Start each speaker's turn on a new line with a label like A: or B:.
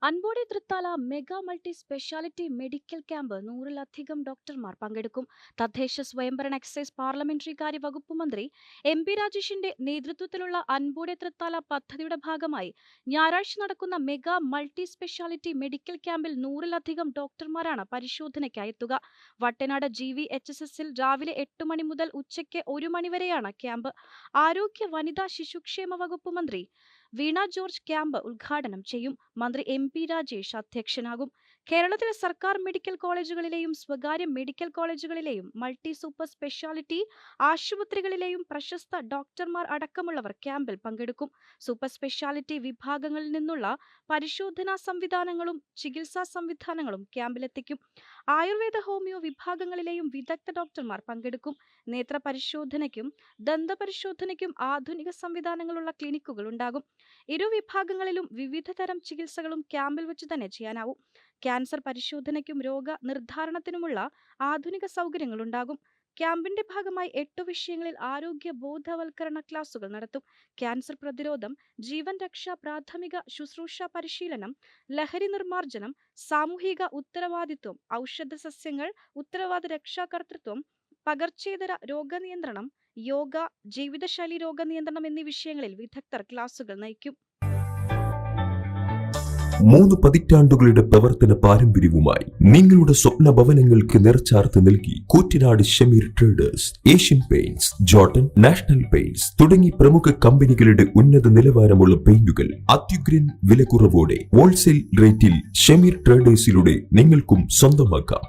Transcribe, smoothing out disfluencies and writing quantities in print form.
A: Anpodi Thrithala mega multi speciality medical camp 100-ലധികം ഡോക്ടർമാർ പങ്കെടുക്കും. തദ്ദേശ സ്വയംഭരണ എക്സൈസ് പാർലമെന്ററി കാര്യ വകുപ്പ് മന്ത്രി എം.പി. രാജേഷിന്റെ നേതൃത്വത്തിലുള്ള അൻപോടി തൃത്താല പദ്ധതിയുടെ ഭാഗമായി ഞായറാഴ്ച നടക്കുന്ന മെഗാ മൾട്ടി സ്പെഷ്യാലിറ്റി മെഡിക്കൽ ക്യാമ്പിൽ 100-ലധികം ഡോക്ടർമാരാണ് പരിശോധനയ്ക്കായി എത്തുക. വട്ടനാട് GVHSSൽ രാവിലെ 8 മണി മുതൽ ഉച്ചയ്ക്ക് 1 മണി വരെയാണ് ക്യാമ്പ്. ആരോഗ്യ വനിതാ ശിശുക്ഷേമ വകുപ്പ് മന്ത്രി വീണ ജോർജ് ക്യാമ്പ് ഉദ്ഘാടനം ചെയ്യും. മന്ത്രി എം.പി. രാജേഷ് അധ്യക്ഷനാകും. കേരളത്തിലെ സർക്കാർ മെഡിക്കൽ കോളേജുകളിലെയും സ്വകാര്യ മെഡിക്കൽ കോളേജുകളിലെയും മൾട്ടി സൂപ്പർ സ്പെഷ്യാലിറ്റി ആശുപത്രികളിലെയും പ്രശസ്ത ഡോക്ടർമാർ അടക്കമുള്ളവർ ക്യാമ്പിൽ പങ്കെടുക്കും. സൂപ്പർ സ്പെഷ്യാലിറ്റി വിഭാഗങ്ങളിൽ നിന്നുള്ള പരിശോധനാ സംവിധാനങ്ങളും ചികിത്സാ സംവിധാനങ്ങളും ക്യാമ്പിലെത്തിക്കും. ആയുർവേദ ഹോമിയോ വിഭാഗങ്ങളിലെയും വിദഗ്ധ ഡോക്ടർമാർ പങ്കെടുക്കും. നേത്ര പരിശോധനയ്ക്കും ദന്തപരിശോധനയ്ക്കും ആധുനിക സംവിധാനങ്ങളുള്ള ക്ലിനിക്കുകൾ ഉണ്ടാകും. ഇരു വിഭാഗങ്ങളിലും വിവിധ തരം ചികിത്സകളും ക്യാമ്പിൽ വെച്ച് തന്നെ ചെയ്യാനാവും. ക്യാൻസർ പരിശോധനയ്ക്കും രോഗ നിർദ്ധാരണത്തിനുമുള്ള ആധുനിക സൗകര്യങ്ങൾ ഉണ്ടാകും. ക്യാമ്പിന്റെ ഭാഗമായി 8 വിഷയങ്ങളിൽ ആരോഗ്യ ബോധവൽക്കരണ ക്ലാസുകൾ നടത്തും. ക്യാൻസർ പ്രതിരോധം, ജീവൻ രക്ഷ, പ്രാഥമിക ശുശ്രൂഷ പരിശീലനം, ലഹരി നിർമ്മാർജ്ജനം, സാമൂഹിക ഉത്തരവാദിത്വം, ഔഷധ സസ്യങ്ങൾ, ഉത്തരവാദ രക്ഷാകർതൃത്വം, പകർച്ചേതര രോഗനിയന്ത്രണം, യോഗ, ജീവിതശൈലി രോഗനിയന്ത്രണം എന്നീ വിഷയങ്ങളിൽ വിദഗ്ധർ ക്ലാസുകൾ നയിക്കും.
B: 3 പതിറ്റാണ്ടുകളുടെ പ്രവർത്തന പാരമ്പര്യവുമായി നിങ്ങളുടെ സ്വപ്ന ഭവനങ്ങൾക്ക് നിറച്ചാർത്ത് നൽകി Koottanad Shameer traders, Asian paints, Jordan, national paints തുടങ്ങി പ്രമുഖ കമ്പനികളുടെ ഉന്നത നിലവാരമുള്ള പെയിന്റുകൾ അത്യുഗ്രൻ വിലക്കുറവോടെ ഹോൾസെയിൽ റേറ്റിൽ ഷമീർ ട്രേഡേഴ്സിലൂടെ നിങ്ങൾക്കും സ്വന്തമാക്കാം.